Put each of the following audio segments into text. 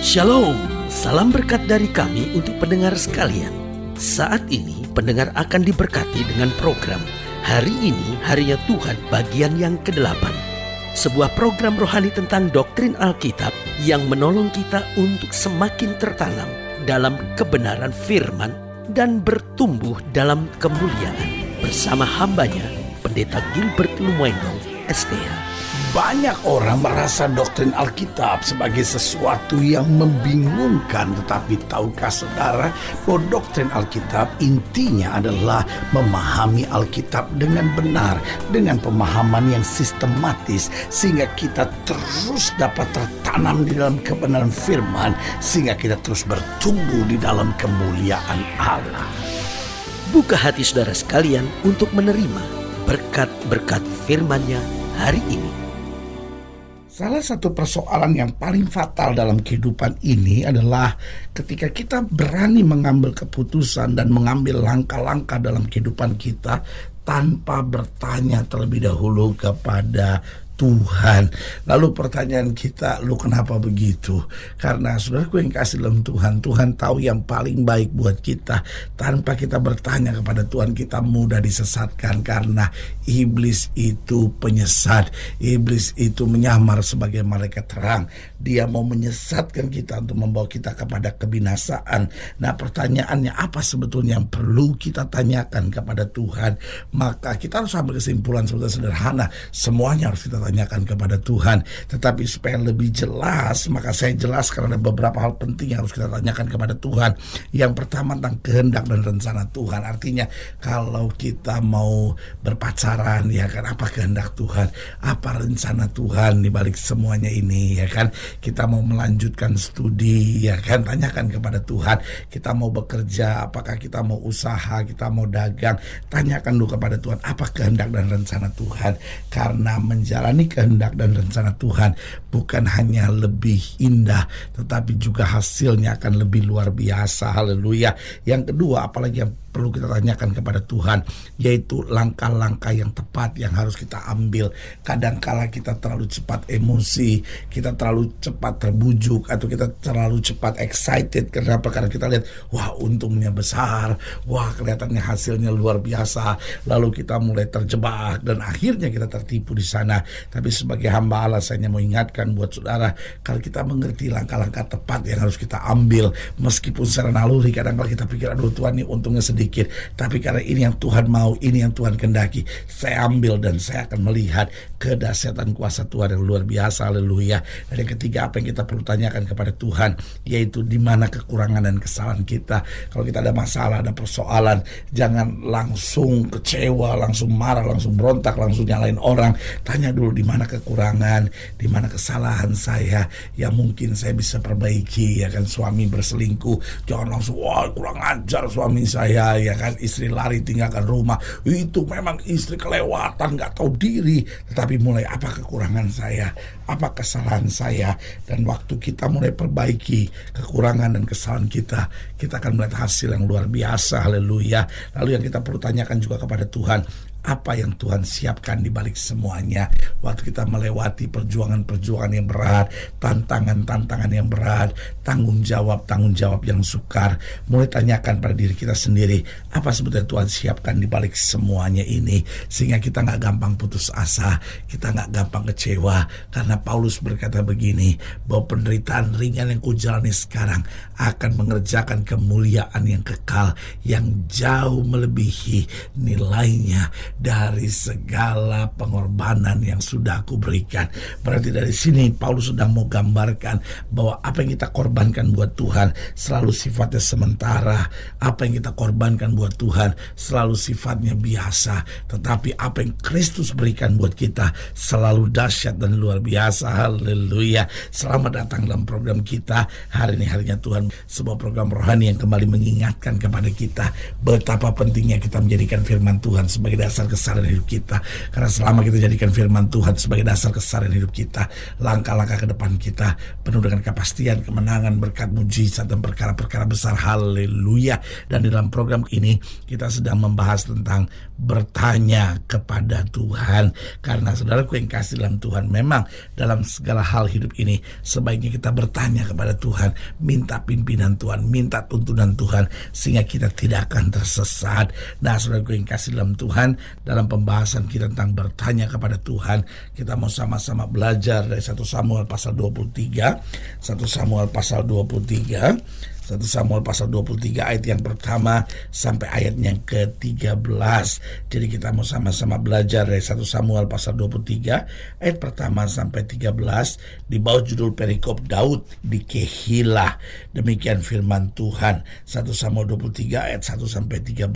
Shalom, salam berkat dari kami untuk pendengar sekalian. Saat ini pendengar akan diberkati dengan program Hari Ini Harinya Tuhan bagian yang ke-8. Sebuah program rohani tentang doktrin Alkitab yang menolong kita untuk semakin tertanam dalam kebenaran firman dan bertumbuh dalam kemuliaan. Bersama hambanya, Pendeta Gilbert Lumendo, STH. Banyak orang merasa doktrin Alkitab sebagai sesuatu yang membingungkan. Tetapi tahukah saudara bahwa doktrin Alkitab intinya adalah memahami Alkitab dengan benar, dengan pemahaman yang sistematis, sehingga kita terus dapat tertanam di dalam kebenaran firman, sehingga kita terus bertumbuh di dalam kemuliaan Allah. Buka hati saudara sekalian untuk menerima berkat-berkat firman-Nya hari ini. Salah satu persoalan yang paling fatal dalam kehidupan ini adalah ketika kita berani mengambil keputusan dan mengambil langkah-langkah dalam kehidupan kita tanpa bertanya terlebih dahulu kepada Tuhan. Lalu pertanyaan kita, lu kenapa begitu? Karena saudaraku yang kasih dalam Tuhan, Tuhan tahu yang paling baik buat kita. Tanpa kita bertanya kepada Tuhan, kita mudah disesatkan karena iblis itu penyesat. Iblis itu menyamar sebagai malaikat terang. Dia mau menyesatkan kita untuk membawa kita kepada kebinasaan. Nah, pertanyaannya apa sebetulnya yang perlu kita tanyakan kepada Tuhan? Maka kita harus ambil kesimpulan sebetulnya sederhana. Semuanya harus kita tanyakan kepada Tuhan. Tetapi supaya lebih jelas, maka saya jelaskan ada beberapa hal penting yang harus kita tanyakan kepada Tuhan. Yang pertama tentang kehendak dan rencana Tuhan. Artinya kalau kita mau berpacaran, ya kan, apa kehendak Tuhan? Apa rencana Tuhan di balik semuanya ini, ya kan? Kita mau melanjutkan studi, ya kan, tanyakan kepada Tuhan. Kita mau bekerja, apakah kita mau usaha, kita mau dagang, tanyakan dulu kepada Tuhan apa kehendak dan rencana Tuhan. Karena menjalani kehendak dan rencana Tuhan bukan hanya lebih indah, tetapi juga hasilnya akan lebih luar biasa. Haleluya. Yang kedua, apalagi yang perlu kita tanyakan kepada Tuhan, yaitu langkah-langkah yang tepat yang harus kita ambil. Kadangkala kita terlalu cepat emosi, kita terlalu cepat terbujuk, atau kita terlalu cepat excited. Kenapa? Karena kita lihat, wah untungnya besar, wah kelihatannya hasilnya luar biasa, lalu kita mulai terjebak dan akhirnya kita tertipu di sana. Tapi sebagai hamba Allah, saya hanya mau ingatkan buat saudara, kalau kita mengerti langkah-langkah tepat yang harus kita ambil, meskipun secara naluri kadang-kala kita pikir, aduh Tuhan ini untungnya sedikit, tapi karena ini yang Tuhan mau, ini yang Tuhan kehendaki, saya ambil dan saya akan melihat kedahsyatan kuasa Tuhan yang luar biasa. Haleluya. Dan yang ketiga, apa yang kita perlu tanyakan kepada Tuhan, yaitu di mana kekurangan dan kesalahan kita. Kalau kita ada masalah, ada persoalan, jangan langsung kecewa, langsung marah, langsung berontak, langsung nyalain orang. Tanya dulu di mana kekurangan, di mana kesalahan saya yang mungkin saya bisa perbaiki, ya kan. Suami berselingkuh, jangan langsung wah kurang ajar suami saya, ya kan. Istri lari tinggalkan rumah, itu memang istri kelewatan, nggak tahu diri. Tetapi mulai, apa kekurangan saya, apa kesalahan saya, dan waktu kita mulai perbaiki kekurangan dan kesalahan kita, kita akan melihat hasil yang luar biasa. Haleluya. Lalu yang kita perlu tanyakan juga kepada Tuhan, apa yang Tuhan siapkan di balik semuanya. Waktu kita melewati perjuangan-perjuangan yang berat, tantangan-tantangan yang berat, tanggung jawab yang sukar, mulai tanyakan pada diri kita sendiri, apa sebetulnya Tuhan siapkan di balik semuanya ini, sehingga kita gak gampang putus asa, kita gak gampang kecewa. Karena Paulus berkata begini, bahwa penderitaan ringan yang kujalani sekarang akan mengerjakan kemuliaan yang kekal, yang jauh melebihi nilainya dari segala pengorbanan yang sudah aku berikan. Berarti dari sini Paulus sedang mau gambarkan bahwa apa yang kita korbankan buat Tuhan selalu sifatnya sementara. Apa yang kita korbankan buat Tuhan selalu sifatnya biasa. Tetapi apa yang Kristus berikan buat kita selalu dahsyat dan luar biasa. Haleluya. Selamat datang dalam program kita Hari Ini Harinya Tuhan, sebuah program rohani yang kembali mengingatkan kepada kita betapa pentingnya kita menjadikan firman Tuhan sebagai dasar dasar keseharian hidup kita. Karena selama kita jadikan firman Tuhan sebagai dasar keseharian hidup kita, langkah-langkah ke depan kita penuh dengan kepastian, kemenangan, berkat, mujizat, dan perkara-perkara besar. Haleluya. Dan di dalam program ini kita sedang membahas tentang bertanya kepada Tuhan. Karena saudaraku yang kasih dalam Tuhan, memang dalam segala hal hidup ini sebaiknya kita bertanya kepada Tuhan, minta pimpinan Tuhan, minta tuntunan Tuhan, sehingga kita tidak akan tersesat. Nah, saudaraku yang kasih dalam Tuhan, dalam pembahasan kita tentang bertanya kepada Tuhan, kita mau sama-sama belajar dari 1 Samuel pasal 23. 1 Samuel pasal 23 ayat yang pertama sampai ayat yang ke-13. Jadi kita mau sama-sama belajar dari 1 Samuel pasal 23 ayat pertama sampai 13 di bawah judul perikop Daud di Kehilah. Demikian firman Tuhan. 1 Samuel 23 ayat 1 sampai 13.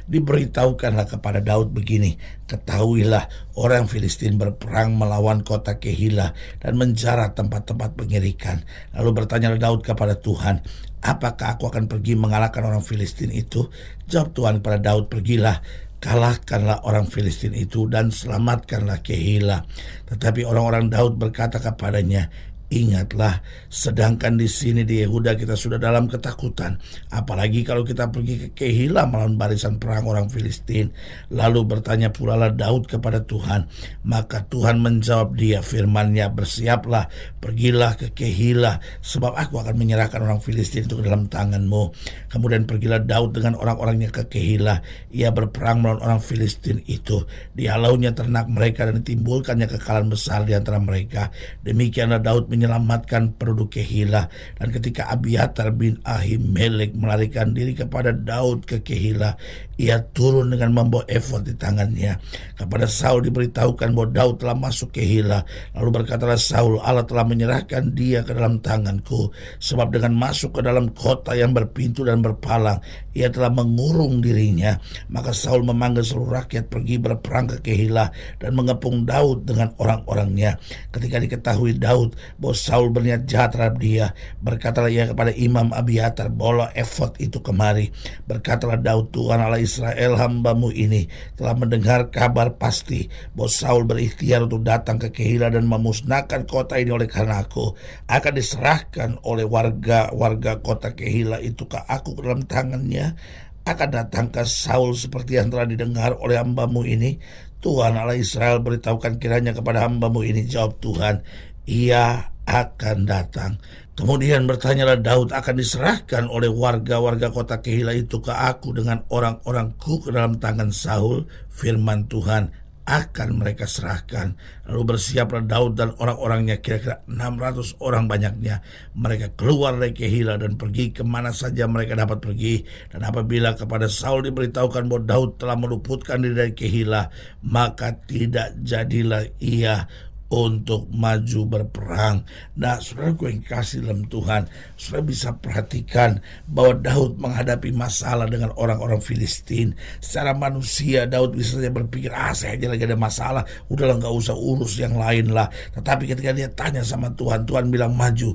Diberitahukanlah kepada Daud begini, ketahuilah orang Filistin berperang melawan kota Kehilah dan menjarah tempat-tempat pengirikan. Lalu bertanyalah Daud kepada Tuhan, apakah aku akan pergi mengalahkan orang Filistin itu? Jawab Tuhan kepada Daud, pergilah, kalahkanlah orang Filistin itu dan selamatkanlah Kehilah. Tetapi orang-orang Daud berkata kepadanya, ingatlah, sedangkan di sini di Yehuda kita sudah dalam ketakutan. Apalagi kalau kita pergi ke Kehilah melawan barisan perang orang Filistin. Lalu bertanya pula lah Daud kepada Tuhan. Maka Tuhan menjawab dia firman-Nya, bersiaplah, pergilah ke Kehilah, sebab aku akan menyerahkan orang Filistin itu ke dalam tanganmu. Kemudian pergilah Daud dengan orang-orangnya ke Kehilah. Ia berperang melawan orang Filistin itu. Dihalaunya ternak mereka dan ditimbulkannya kekalahan besar di antara mereka. Demikianlah Daud menyelamatkan penduduk Kehilah. Dan ketika Abiatar bin Ahimelek melarikan diri kepada Daud ke Kehilah, ia turun dengan membawa efod di tangannya. Kepada Saul diberitahukan bahwa Daud telah masuk Kehilah. Lalu berkatalah Saul, Allah telah menyerahkan dia ke dalam tanganku, sebab dengan masuk ke dalam kota yang berpintu dan berpalang, ia telah mengurung dirinya. Maka Saul memanggil seluruh rakyat pergi berperang ke Kehilah dan mengepung Daud dengan orang-orangnya. Ketika diketahui Daud bahwa Saul berniat jahat terhadap dia, berkatalah ia kepada Imam Abiatar, bawalah efod itu kemari. Berkatalah Daud, Tuhan Allah Israel, hambamu ini telah mendengar kabar pasti bahwa Saul berikhtiar untuk datang ke Kehilah dan memusnahkan kota ini. Oleh karena aku akan diserahkan oleh warga kota Kehilah itu ke aku ke dalam tangannya. Akan datangkah Saul seperti yang telah didengar oleh hambamu ini? Tuhan Allah Israel beritahukan kiranya kepada hambamu ini. Jawab Tuhan, ia akan datang. Kemudian bertanyalah Daud, akan diserahkan oleh warga kota Kehilah itu ke aku dengan orang-orangku ke dalam tangan Saul? Firman Tuhan, akan mereka serahkan. Lalu bersiaplah Daud dan orang-orangnya, kira-kira 600 orang banyaknya. Mereka keluar dari Kehilah dan pergi kemana saja mereka dapat pergi. Dan apabila kepada Saul diberitahukan bahwa Daud telah meluputkan diri dari Kehilah, maka tidak jadilah ia untuk maju berperang. Nah, saudaraku yang kasih dalam Tuhan, saudara bisa perhatikan bahwa Daud menghadapi masalah dengan orang-orang Filistin. Secara manusia Daud bisa saja berpikir, saya aja lagi ada masalah, udahlah gak usah urus yang lain lah. Tetapi ketika dia tanya sama Tuhan, Tuhan bilang maju.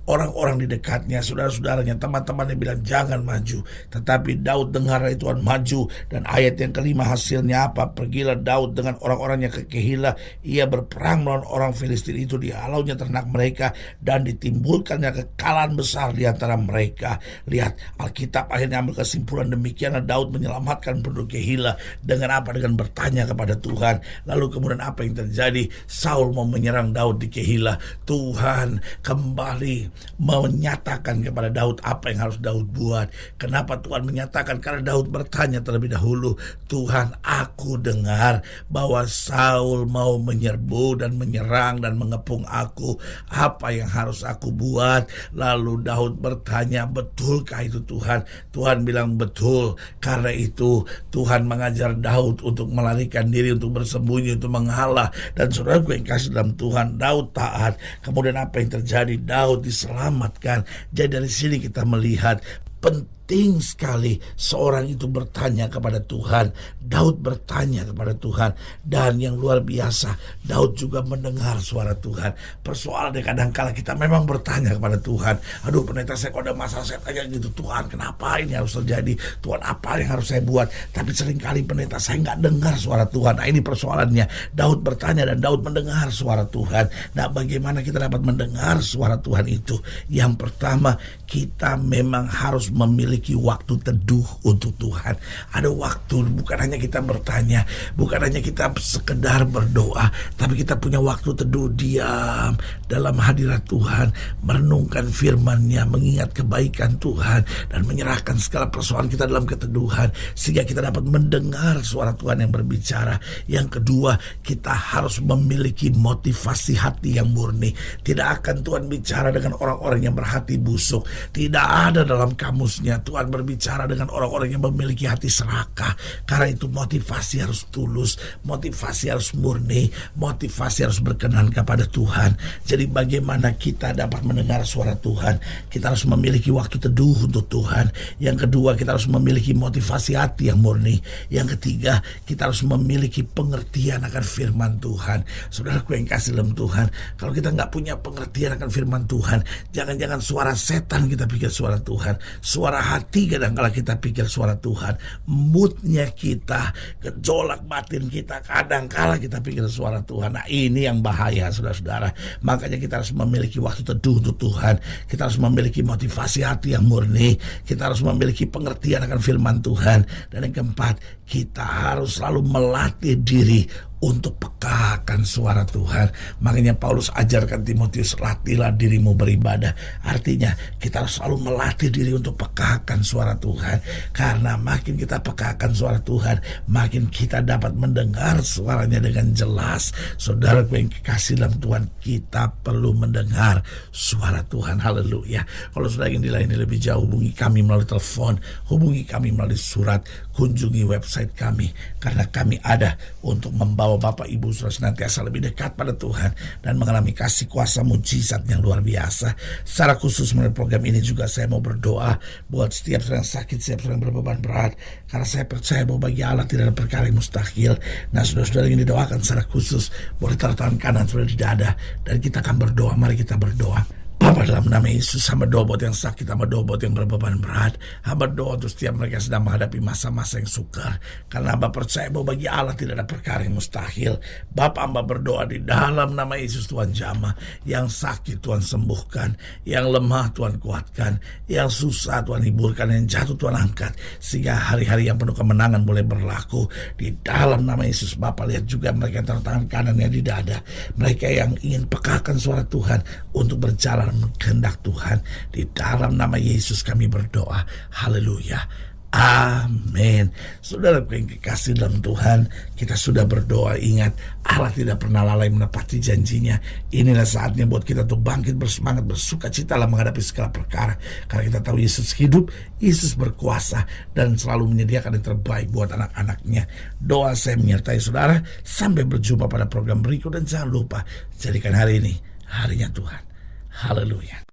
Orang-orang di dekatnya, saudara-saudaranya, teman-temannya bilang jangan maju. Tetapi Daud dengar dari Tuhan, maju. Dan ayat yang kelima hasilnya apa? Pergilah Daud dengan orang-orangnya ke Kehilah. Ia berperang melawan orang Filistin itu, dihalaunya ternak mereka dan ditimbulkannya kekalahan besar di antara mereka. Lihat, Alkitab akhirnya ambil kesimpulan demikianlah Daud menyelamatkan penduduk Kehilah. Dengan apa? Dengan bertanya kepada Tuhan. Lalu kemudian apa yang terjadi? Saul mau menyerang Daud di Kehilah. Tuhan kembali menyatakan kepada Daud apa yang harus Daud buat. Kenapa Tuhan menyatakan? Karena Daud bertanya terlebih dahulu, Tuhan, aku dengar bahwa Saul mau menyerbu dan menyerang dan mengepung aku. Apa yang harus aku buat? Lalu Daud bertanya, betulkah itu Tuhan? Tuhan bilang betul. Karena itu Tuhan mengajar Daud untuk melarikan diri, untuk bersembunyi, untuk mengalah. Dan saudaraku yang kasih dalam Tuhan, Daud taat. Kemudian apa yang terjadi? Daud diselamatkan. Jadi dari sini kita melihat pentingnya penting sekali seorang itu bertanya kepada Tuhan. Daud bertanya kepada Tuhan, dan yang luar biasa, Daud juga mendengar suara Tuhan. Persoalannya kadang-kala kita memang bertanya kepada Tuhan, aduh pendeta saya kok ada masalah, saya tanya gitu, Tuhan kenapa ini harus terjadi, Tuhan apa yang harus saya buat. Tapi seringkali pendeta saya nggak dengar suara Tuhan. Nah ini persoalannya, Daud bertanya dan Daud mendengar suara Tuhan. Nah bagaimana kita dapat mendengar suara Tuhan itu? Yang pertama, kita memang harus memiliki waktu teduh untuk Tuhan. Ada waktu, bukan hanya kita bertanya, bukan hanya kita sekedar berdoa, tapi kita punya waktu teduh, diam dalam hadirat Tuhan, merenungkan firman-Nya, mengingat kebaikan Tuhan, dan menyerahkan segala persoalan kita dalam keteduhan, sehingga kita dapat mendengar suara Tuhan yang berbicara. Yang kedua, kita harus memiliki motivasi hati yang murni. Tidak akan Tuhan bicara dengan orang-orang yang berhati busuk. Tidak ada dalam kamusnya Tuhan berbicara dengan orang-orang yang memiliki hati serakah. Karena itu motivasi harus tulus, motivasi harus murni, motivasi harus berkenan kepada Tuhan. Jadi bagaimana kita dapat mendengar suara Tuhan? Kita harus memiliki waktu teduh untuk Tuhan. Yang kedua, kita harus memiliki motivasi hati yang murni. Yang ketiga, kita harus memiliki pengertian akan firman Tuhan. Saudaraku yang kasih dalam Tuhan, kalau kita nggak punya pengertian akan firman Tuhan, jangan-jangan suara setan kita pikir suara Tuhan, suara hati kadang-kala kita pikir suara Tuhan, moodnya kita, gejolak batin kita, kadang-kala kita pikir suara Tuhan. Nah ini yang bahaya saudara-saudara. Makanya kita harus memiliki waktu teduh untuk Tuhan. Kita harus memiliki motivasi hati yang murni. Kita harus memiliki pengertian akan firman Tuhan. Dan yang keempat, kita harus selalu melatih diri untuk peka akan suara Tuhan. Makanya Paulus ajarkan Timotius, latihlah dirimu beribadah. Artinya kita harus selalu melatih diri untuk peka akan suara Tuhan. Karena makin kita peka akan suara Tuhan, makin kita dapat mendengar suaranya dengan jelas. Saudara yang kekasih dalam Tuhan, kita perlu mendengar suara Tuhan. Haleluya. Kalau saudara ingin dilayani lebih jauh, hubungi kami melalui telepon, hubungi kami melalui surat, kunjungi website kami. Karena kami ada untuk membawa Bapak Ibu saudara senantiasa lebih dekat pada Tuhan dan mengalami kasih kuasa mujizat yang luar biasa. Secara khusus melalui program ini juga saya mau berdoa buat setiap orang sakit, setiap orang berbeban berat, karena saya percaya bahwa bagi Allah tidak ada perkara yang mustahil. Nah saudara-saudara yang didoakan secara khusus, boleh taruh tangan kanan saudara di dada dan kita akan berdoa. Mari kita berdoa. Bapa, dalam nama Yesus, hamba doa buat yang sakit, hamba doa buat yang berbeban berat, hamba doa untuk setiap mereka yang sedang menghadapi masa-masa yang sukar, karena hamba percaya bahwa bagi Allah tidak ada perkara yang mustahil. Bapa, hamba berdoa di dalam nama Yesus, Tuhan jamah, yang sakit Tuhan sembuhkan, yang lemah Tuhan kuatkan, yang susah Tuhan hiburkan, yang jatuh Tuhan angkat, sehingga hari-hari yang penuh kemenangan boleh berlaku di dalam nama Yesus. Bapa, lihat juga mereka yang taruh tangan kanannya di dada, mereka yang ingin pekakan suara Tuhan untuk berjalan kehendak Tuhan. Di dalam nama Yesus kami berdoa. Haleluya. Amin. Saudara yang kekasih dalam Tuhan, kita sudah berdoa. Ingat, Allah tidak pernah lalai menepati janjinya. Inilah saatnya buat kita untuk bangkit bersemangat, bersuka cita dalam menghadapi segala perkara. Karena kita tahu Yesus hidup, Yesus berkuasa, dan selalu menyediakan yang terbaik buat anak-anaknya. Doa saya menyertai saudara. Sampai berjumpa pada program berikut, dan jangan lupa jadikan hari ini harinya Tuhan. Haleluya.